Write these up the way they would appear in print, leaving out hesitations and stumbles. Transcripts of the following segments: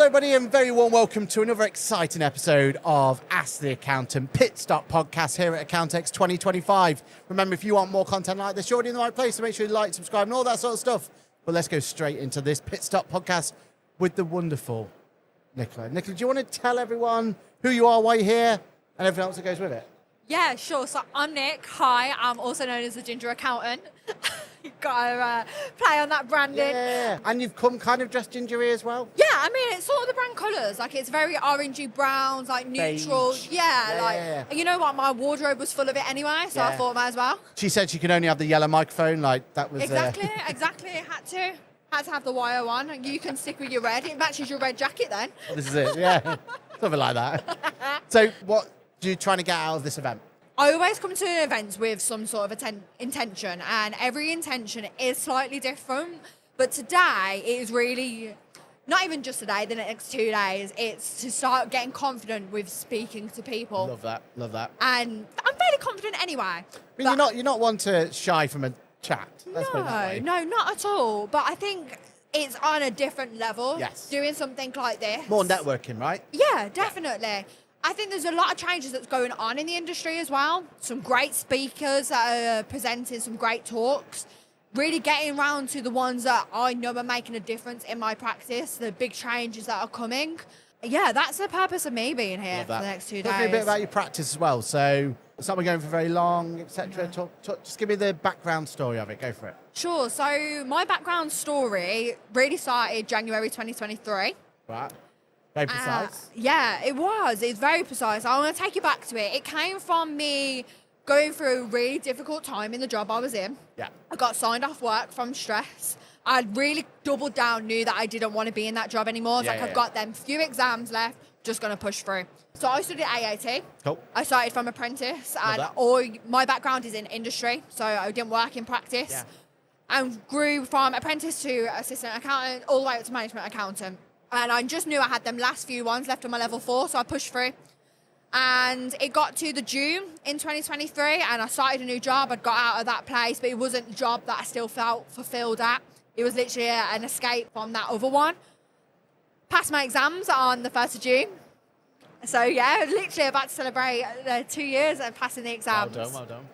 everybody, and very warm welcome to another exciting episode of Ask the Accountant Pitstop podcast here at Accountex 2025. Remember, if you want more content like this, you're already in the right place, so make sure you like, subscribe, and all that sort of stuff. But let's go straight into this Pitstop podcast with the wonderful Nicola. Nicola, do you want to tell everyone who you are, why you're here, and everything else that goes with it? Yeah, sure. So I'm Nick. Hi, I'm also known as the Ginger Accountant. You've got to play on that branding. Yeah, and you've come kind of dressed gingery as well? Yeah, I mean, it's sort of the brand colours. Like, it's very orangey browns, like neutral. Beige. Yeah. You know what? My wardrobe was full of it anyway, so I thought I might as well. She said she could only have the yellow microphone, like that was... Exactly. Had to have the wire one. You can stick with your red. It matches your red jacket then. This is it, yeah. Something like that. So what are you trying to get out of this event? I always come to events with some sort of intention, and every intention is slightly different. But today, it is really, not even just today, the next 2 days, it's to start getting confident with speaking to people. Love that. And I'm fairly confident anyway. I mean, you're not one to shy from a chat. Let's put it that way. No, not at all. But I think it's on a different level. Yes. Doing something like this. More networking, right? Yeah, definitely. Yeah. I think there's a lot of changes that's going on in the industry as well. Some great speakers that are presenting some great talks. Really getting around to the ones that I know are making a difference in my practice, the big changes that are coming. Yeah, that's the purpose of me being here for the next 2 days. Talk to me a bit about your practice as well. So it's not been going for very long, etc. Just give me the background story of it. Go for it. Sure. So my background story really started January 2023. Right. Very precise. Yeah, it was. It's very precise. I want to take you back to it. It came from me going through a really difficult time in the job I was in. Yeah. I got signed off work from stress. I really doubled down, knew that I didn't want to be in that job anymore. I've got them few exams left, just going to push through. So I studied AAT. Cool. I started from Apprentice, and my background is in industry, so I didn't work in practice. Yeah. And grew from Apprentice to assistant accountant, all the way up to management accountant. And I just knew I had them last few ones left on my level 4, so I pushed through. And it got to the June in 2023, and I started a new job. I'd got out of that place, but it wasn't a job that I still felt fulfilled at. It was literally an escape from that other one. Passed my exams on the 1st of June. So, yeah, literally about to celebrate 2 years of passing the exams. Well done.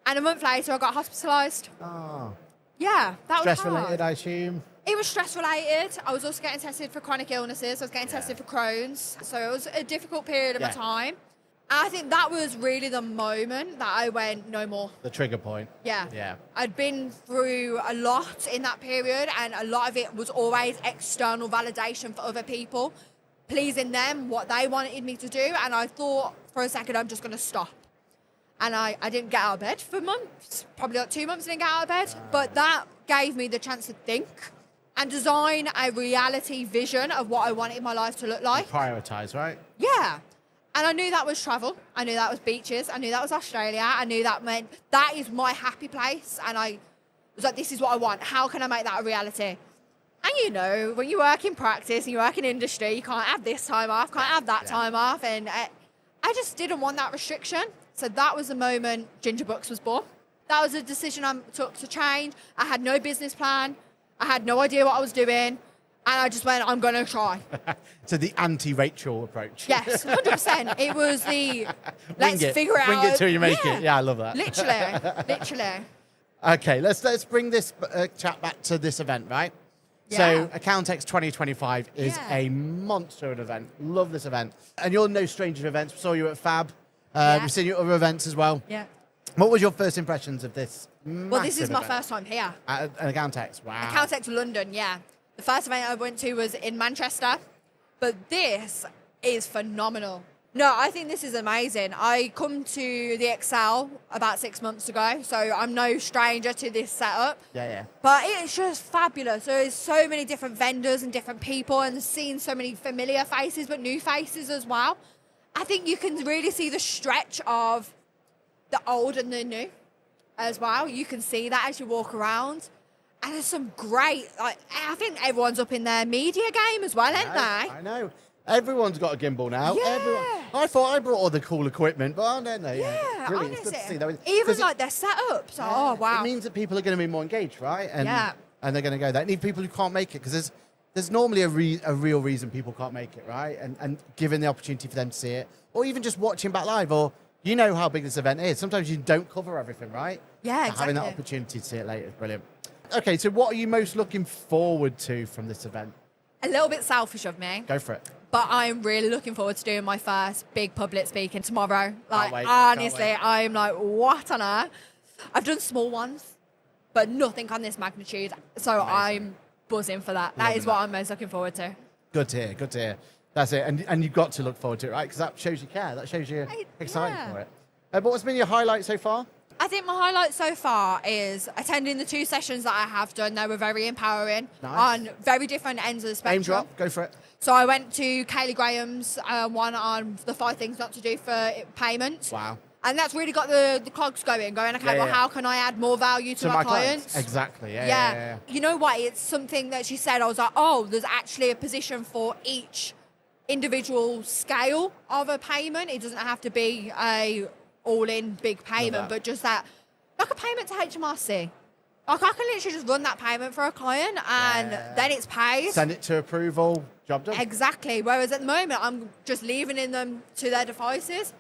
And a month later, I got hospitalised. Oh. Yeah, that was hard. Stress-related, I assume? It was stress-related. I was also getting tested for chronic illnesses. I was getting tested for Crohn's. So it was a difficult period of my time. And I think that was really the moment that I went, no more. The trigger point. Yeah. I'd been through a lot in that period, and a lot of it was always external validation for other people, pleasing them, what they wanted me to do. And I thought for a second, I'm just going to stop. And I didn't get out of bed for months. Probably like 2 months I didn't get out of bed. But that gave me the chance to think and design a reality vision of what I wanted my life to look like. Prioritise, right? Yeah. And I knew that was travel. I knew that was beaches. I knew that was Australia. I knew that meant that is my happy place. And I was like, this is what I want. How can I make that a reality? And you know, when you work in practice and you work in industry, you can't have this time off, can't have that time off. And I just didn't want that restriction. So that was the moment Ginger Books was born. That was a decision I took to change. I had no business plan. I had no idea what I was doing. And I just went, I'm going to try. So the anti-Rachel approach. Yes, 100%. It was the, let's figure it out. Bring it till you make it. Yeah, I love that. Literally. Okay, let's bring this chat back to this event, right? Yeah. So Accountex 2025 is a monster of an event. Love this event. And you're no stranger to events. We saw you at Fab. We've seen you at other events as well. Yeah. What was your first impressions of this? Well, this is my first time here. At Accountex, wow. Accountex London, yeah. The first event I went to was in Manchester, but this is phenomenal. No, I think this is amazing. I come to the Excel about 6 months ago, so I'm no stranger to this setup. Yeah. But it's just fabulous. There's so many different vendors and different people, and seeing so many familiar faces, but new faces as well. I think you can really see the stretch of the old and the new as well. You can see that as you walk around. And there's some great, I think everyone's up in their media game as well, aren't they? I know. Everyone's got a gimbal now. Yeah. I thought I brought all the cool equipment, but I don't know. Yeah, brilliant. honestly. It's good to see that. Even like their setups. Oh, wow. It means that people are going to be more engaged, right? And they're going to go there. And even people who can't make it, because there's normally a real reason people can't make it, right? And given the opportunity for them to see it, or even just watching back live, or you know how big this event is. Sometimes you don't cover everything, right? Yeah, So having that opportunity to see it later is brilliant. Okay, so what are you most looking forward to from this event? A little bit selfish of me. Go for it. But I'm really looking forward to doing my first big public speaking tomorrow. Like, wait, honestly, can't wait. I'm like, what on earth? I've done small ones, but nothing on this magnitude. So Amazing. I'm buzzing for that. That is what I'm most looking forward to. Good to hear, good to hear. That's it. And you've got to look forward to it, right? Because that shows you care. That shows you're excited for it. But what's been your highlight so far? I think my highlight so far is attending the 2 sessions that I have done. They were very empowering on very different ends of the spectrum. Name drop, go for it. So I went to Kaylee Graham's one on the 5 things not to do for payments. Wow. And that's really got the cogs going, okay, how can I add more value to my clients? Exactly, yeah. You know what? It's something that she said. I was like, oh, there's actually a position for each individual scale of a payment. It doesn't have to be a all-in big payment, but just that, like a payment to HMRC. Like I can literally just run that payment for a client and then it's paid. Send it to approval, job done. Exactly. Whereas at the moment, I'm just leaving them to their devices.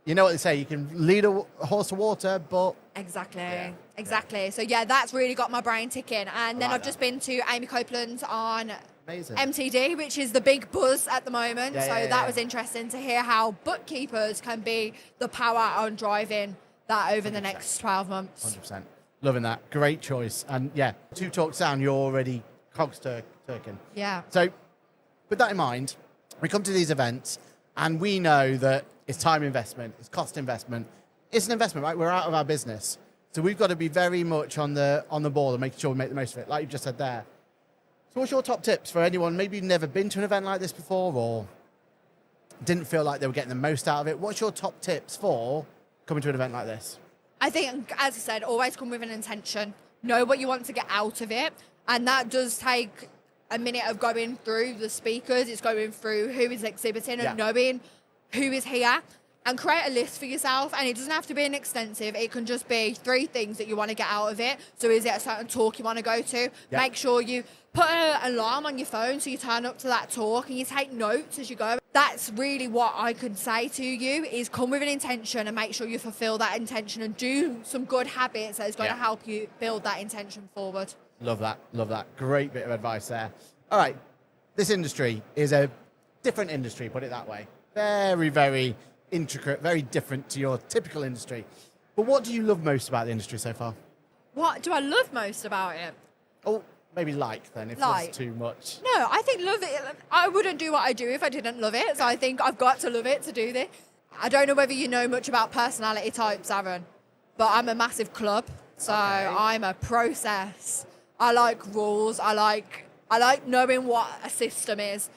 You know what they say, you can lead a horse to water, but... Exactly. So yeah, that's really got my brain ticking. And then I've just been to Amy Copeland's on Amazing. MTD, which is the big buzz at the moment. That was interesting to hear how bookkeepers can be the power on driving that over 100%. The next 12 months. 100%. Loving that. Great choice. And yeah, 2 talks down, you're already cogs turking. Yeah. So with that in mind, we come to these events and we know that it's time investment, it's cost investment. It's an investment, right? We're out of our business. So we've got to be very much on the ball and making sure we make the most of it, like you've just said there. So what's your top tips for anyone maybe you've never been to an event like this before or didn't feel like they were getting the most out of it? What's your top tips for coming to an event like this? I think, as I said, always come with an intention. Know what you want to get out of it. And that does take a minute of going through the speakers. It's going through who is exhibiting and knowing who is here. And create a list for yourself. And it doesn't have to be an extensive. It can just be 3 things that you want to get out of it. So is it a certain talk you want to go to? Make sure you put an alarm on your phone so you turn up to that talk and you take notes as you go. That's really what I could say to you is come with an intention and make sure you fulfill that intention and do some good habits that is going to help you build that intention forward. Love that. Love that. Great bit of advice there. All right. This industry is a different industry, put it that way. Very, very intricate, very different to your typical industry. But what do you love most about the industry so far? What do I love most about it? Oh, maybe then, if that's too much. No, I think love it. I wouldn't do what I do if I didn't love it. So I think I've got to love it to do this. I don't know whether you know much about personality types, Aaron, but I'm a massive club. So I'm a process. I like rules. I like knowing what a system is.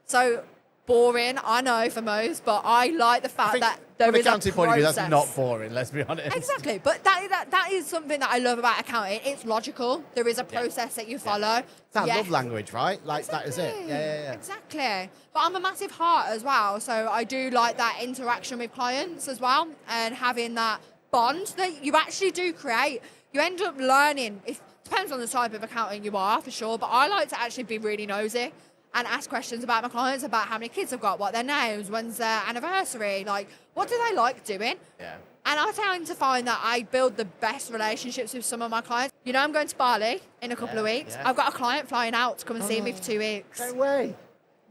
So boring, I know for most, but I like the fact that there is a process. From an accounting point of view, that's not boring, let's be honest. Exactly, but that is something that I love about accounting. It's logical. There is a process that you follow. It's our love language, right? Like, that is it. Yeah. Exactly. But I'm a massive heart as well, so I do like that interaction with clients as well and having that bond that you actually do create. You end up learning. It depends on the type of accounting you are, for sure, but I like to actually be really nosy and ask questions about my clients, about how many kids I've got, what their names, when's their anniversary, like, what do they like doing? Yeah. And I tend to find that I build the best relationships with some of my clients. You know, I'm going to Bali in a couple of weeks. I've got a client flying out to come and see me for 2 weeks. No way.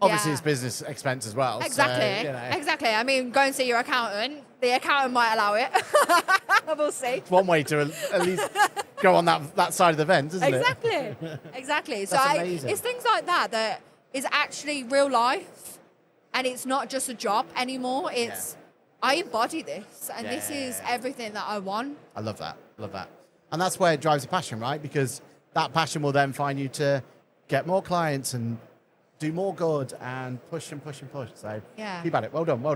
Obviously, it's business expense as well. Exactly. So, Exactly. I mean, go and see your accountant. The accountant might allow it. We'll see. It's one way to at least go on that side of the fence, isn't it? Exactly. So it's things like that is actually real life, and it's not just a job anymore. It's I embody this, and this is everything that I want. I love that. And that's where it drives a passion, right? Because that passion will then find you to get more clients and do more good and push and push and push. So keep at it. Well done. All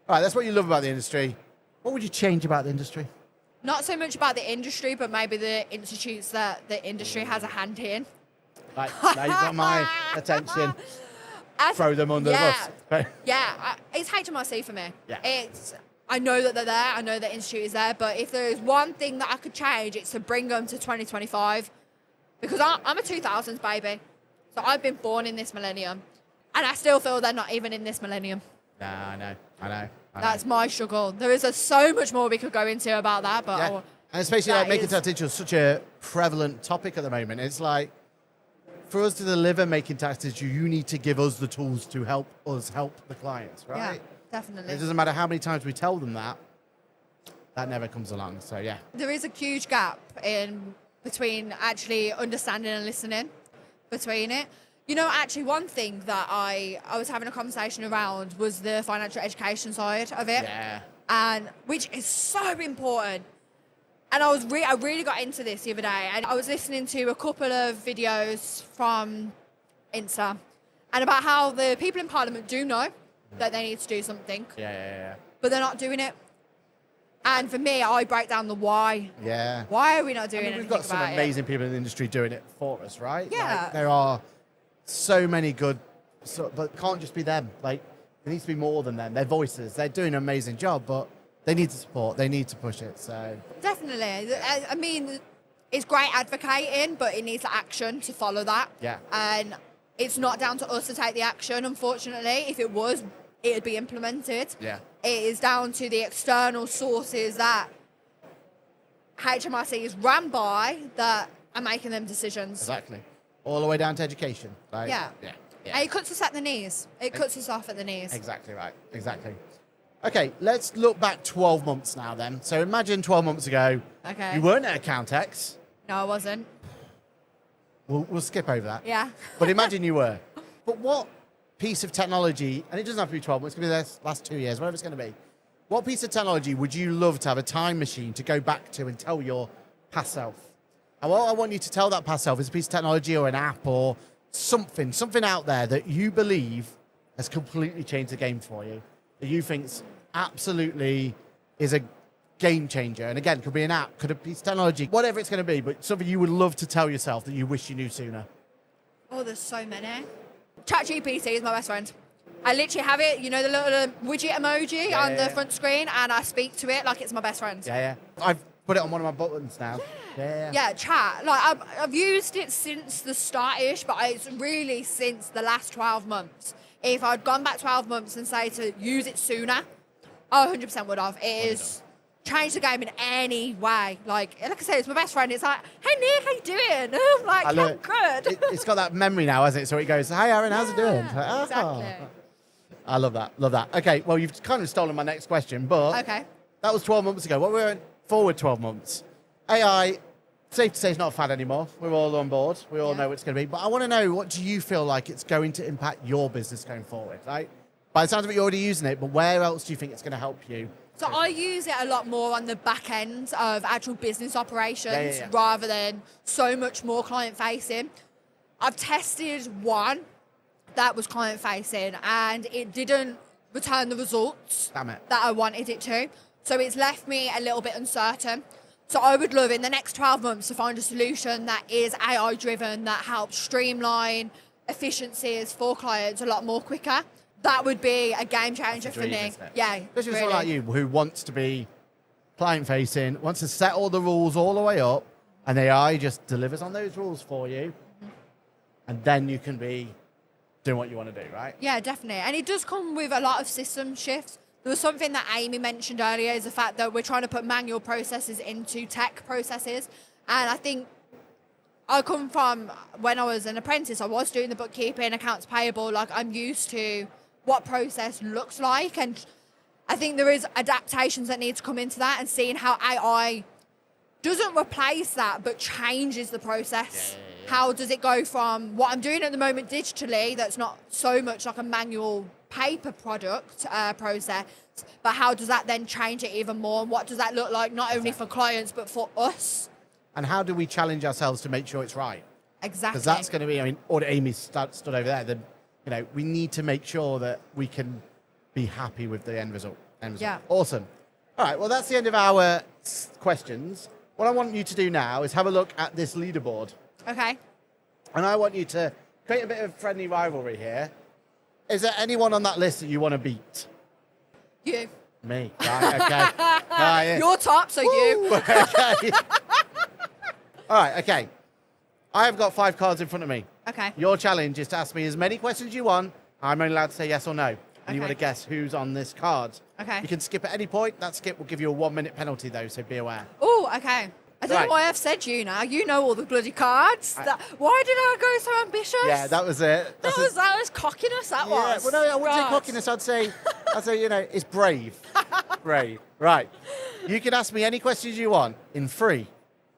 right, that's what you love about the industry. What would you change about the industry? Not so much about the industry, but maybe the institutes that the industry has a hand in. Right, now you've got my attention. Throw them under the bus. It's HMRC for me. Yeah. I know that they're there. I know the institute is there. But if there is one thing that I could change, it's to bring them to 2025. Because I'm a 2000s baby. So I've been born in this millennium, and I still feel they're not even in this millennium. No, I know. That's my struggle. There is so much more we could go into about that, but Yeah. And especially like making tax digital is such a prevalent topic at the moment. It's like, for us to deliver making tax digital, you need to give us the tools to help us help the clients, right? yeah, definitely. It doesn't matter how many times we tell them that never comes along. So yeah. There is a huge gap in between actually understanding and listening between it. You know, actually, one thing that I was having a conversation around was the financial education side of it. Yeah. And which is so important. And I really got into this the other day, and I was listening to a couple of videos from Insta and about how the people in Parliament do know that they need to do something, Yeah. but they're not doing it. And for me, I break down the why. Yeah. Why are we not doing anything we've got some about amazing people in the industry doing it for us, right? Yeah. Like, there are so many good, but it can't just be them. Like, there needs to be more than them. Their voices, they're doing an amazing job, but they need to support. They need to push it. So Definitely. I mean, it's great advocating, but it needs action to follow that. Yeah. And it's not down to us to take the action, unfortunately. If it was, it would be implemented. Yeah. It is down to the external sources that HMRC is run by that are making them decisions. Exactly. All the way down to education. Like, Yeah. Yeah. And it cuts us at the knees. It cuts us off at the knees. Exactly right. Exactly. Okay, let's look back 12 months now then. So imagine 12 months ago, Okay. you weren't at Accountex. No, I wasn't. We'll skip over that. Yeah. But imagine you were. But what piece of technology, and it doesn't have to be 12 months, it could be the last 2 years, whatever it's going to be. What piece of technology would you love to have a time machine to go back to and tell your past self? And what I want you to tell that past self is a piece of technology or an app or something out there that you believe has completely changed the game for you, that you think absolutely is a game changer. And again, could be an app, could be technology, whatever it's going to be, but something you would love to tell yourself that you wish you knew sooner. Oh, there's so many. ChatGPT is my best friend. I literally have it, you know, the little widget emoji on the front screen, and I speak to it like it's my best friend. Yeah. I've put it on one of my buttons now. Yeah, chat. Like, I've used it since the start-ish, but it's really since the last 12 months. If I'd gone back 12 months and say to use it sooner, I 100% would have. It is changed the game in any way. Like I said, it's my best friend. It's like, hey, Nick, how you doing? I'm like, I'm good. It's got that memory now, hasn't it? So it goes, hey, Aaron, how's it doing? Like, oh. Exactly. I love that. Okay, well, you've kind of stolen my next question, but Okay. that was 12 months ago. What we went forward 12 months? AI, safe to say, it's not a fad anymore. We're all on board. We all know what it's going to be. But I want to know, what do you feel like it's going to impact your business going forward? Right? By the sounds of it, you're already using it, but where else do you think it's going to help you? So I use it a lot more on the back end of actual business operations Yeah. rather than so much more client facing. I've tested one that was client facing and it didn't return the results Damn it. that I wanted it to. So it's left me a little bit uncertain. So I would love in the next 12 months to find a solution that is AI driven, that helps streamline efficiencies for clients a lot more quicker. That would be a game changer for me. Yeah, Especially for someone like you who wants to be client facing, wants to set all the rules all the way up, and AI just delivers on those rules for you, and then you can be doing what you want to do, right? Yeah, definitely. And it does come with a lot of system shifts. There was something that Amy mentioned earlier, is the fact that we're trying to put manual processes into tech processes. And I think I come from, when I was an apprentice, I was doing the bookkeeping, accounts payable, like I'm used to what process looks like. And I think there is adaptations that need to come into that, and seeing how AI doesn't replace that, but changes the process. Yeah. How does it go from what I'm doing at the moment digitally, that's not so much like a manual paper product process, but how does that then change it even more? And what does that look like, not only for clients, but for us? And how do we challenge ourselves to make sure it's right? Exactly. Because that's going to be, I mean, or Amy stood over there, we need to make sure that we can be happy with the end result. Yeah. Awesome. All right, well, that's the end of our questions. What I want you to do now is have a look at this leaderboard. Okay. And I want you to create a bit of friendly rivalry here. Is there anyone on that list that you want to beat? You. Me. Right, okay. You're top, so you. Okay. All right, okay. I have got 5 cards in front of me. Okay. Your challenge is to ask me as many questions you want. I'm only allowed to say yes or no. And you Okay. want to guess who's on this card. Okay. You can skip at any point. That skip will give you a 1-minute penalty, though, so be aware. Oh, okay. I don't Right. know why I've said you now. You know all the bloody cards. Why did I go so ambitious? Yeah, that was it. That was cockiness, that was. Well, no, I wouldn't say Right. cockiness. I'd say, it's brave. Brave. Right. You can ask me any questions you want in 3,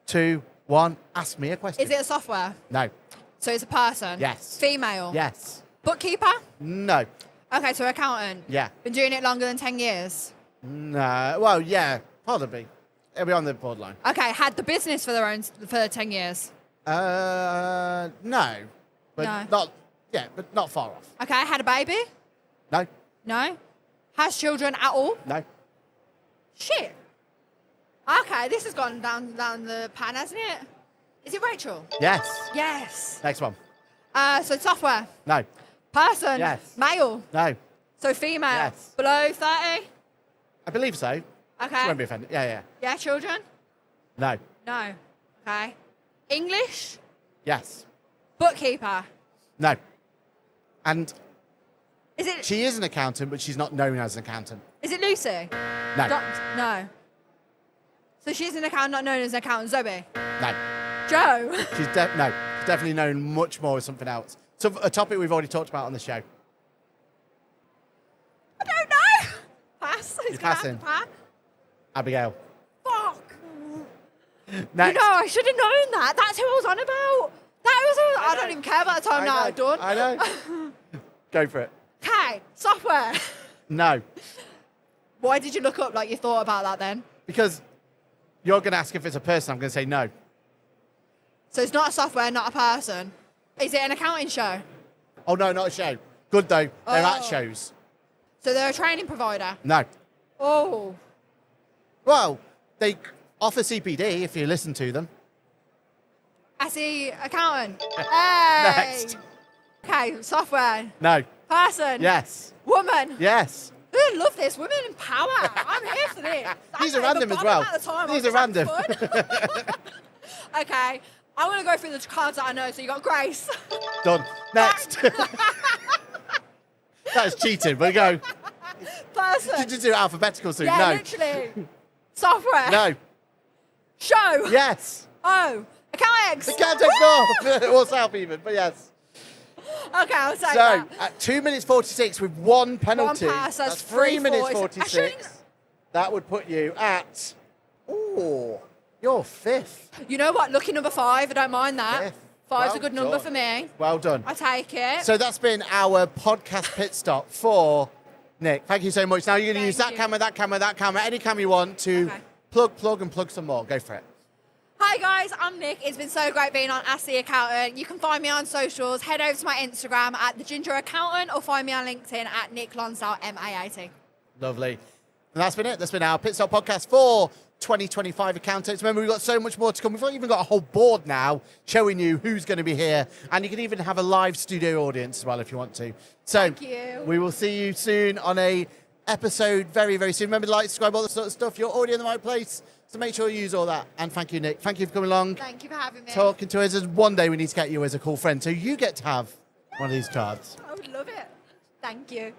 2, 1. Ask me a question. Is it a software? No. So it's a person? Yes. Female? Yes. Bookkeeper? No. Okay, so accountant? Yeah. Been doing it longer than 10 years? No. Well, yeah, possibly. It'll be on the borderline. Okay, had the business for 10 years? No. But No. not. Yeah, but not far off. Okay, had a baby? No. No? Has children at all? No. Shit. Okay, this has gone down the pan, hasn't it? Is it Rachel? Yes. Yes. Next one. So software. No. Person. Yes. Male. No. So female. Yes. Below 30? I believe so. She Okay. won't be offended. Yeah. Yeah, children? No. No. Okay. English? Yes. Bookkeeper? No. And Is it she is an accountant, but she's not known as an accountant. Lucy? No. No. So she's an accountant not known as an accountant. Zoe? No. Joe? She's definitely known much more as something else. So a topic we've already talked about on the show. I don't know. Pass. It's gonna have to passing. pass. Abigail. Fuck. Next. You know, I should have known that. That's who I was on about. I don't even care about the time now. Done. I know. Go for it. Okay, software. No. Why did you look up like you thought about that then? Because you're going to ask if it's a person. I'm going to say no. So it's not a software, not a person. Is it an accounting show? Oh, no, not a show. Good, though. They're at Oh. shows. So they're a training provider? No. Oh. Well, they offer CPD if you listen to them. I see accountant. Hey. Next. Okay, software. No. Person. Yes. Woman. Yes. I love this. Women in power. I'm here for this. These I are don't random give a as well. bottom at the time. These I'm are just having random. fun. Okay. I want to go through the cards that I know. So you got Grace. Done. Next. That's cheating, but go. Person. You just do it alphabetical soon. Yeah, No. literally. Software. No. Show. Yes. Oh. Accountex. The can't take more. Or South even, but yes. Okay, I'll take So, that. at 2 minutes 46 with one penalty, One pass, that's 3 minutes 3:40. 46. That would put you at, you're 5th. You know what? Lucky number 5. I don't mind that. Fifth. Five's Well a good number done. for me. Well done. I take it. So that's been our podcast pit stop for Nic. Thank you so much. Now you're going to use that Thank you. camera, that camera, that camera, any camera you want to Okay. plug some more. Go for it. Hi guys, I'm Nic. It's been so great being on Ask the Accountant. You can find me on socials. Head over to my Instagram at the Ginger Accountant or find me on LinkedIn at Nic Lonsdale MAAT. Lovely. And that's been it. That's been our Pit Stop podcast for 2025 Accountex. Remember, we've got so much more to come. We've even got a whole board now showing you who's going to be here. And you can even have a live studio audience as well if you want to. So Thank you. we will see you soon on a episode very, very soon. Remember to like, subscribe, all that sort of stuff. You're already in the right place. So make sure you use all that. And thank you, Nic. Thank you for coming along, Thank you for having me. talking to us. And one day we need to get you as a cool friend. So you get to have one of these cards. I would love it. Thank you.